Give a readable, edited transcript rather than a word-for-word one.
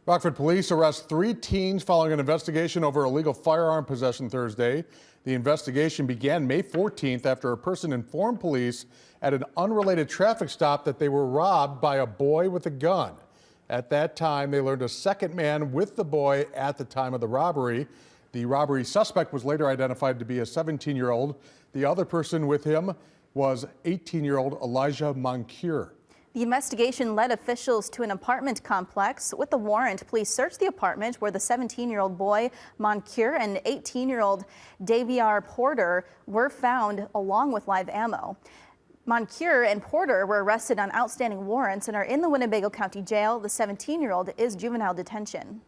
Rockford police arrest 3 teens following an investigation over illegal firearm possession Thursday. The investigation began May 14th after a person informed police at an unrelated traffic stop that they were robbed by a boy with a gun. At that time, they learned a second man with the boy at the time of the robbery. The robbery suspect was later identified to be a 17-year-old. The other person with him was 18-year-old Elijah Moncure. The investigation led officials to an apartment complex. With the warrant, police searched the apartment where the 17-year-old boy Moncure and 18-year-old Daviar Porter were found, along with live ammo. Moncure and Porter were arrested on outstanding warrants and are in the Winnebago County Jail. The 17-year-old is juvenile detention.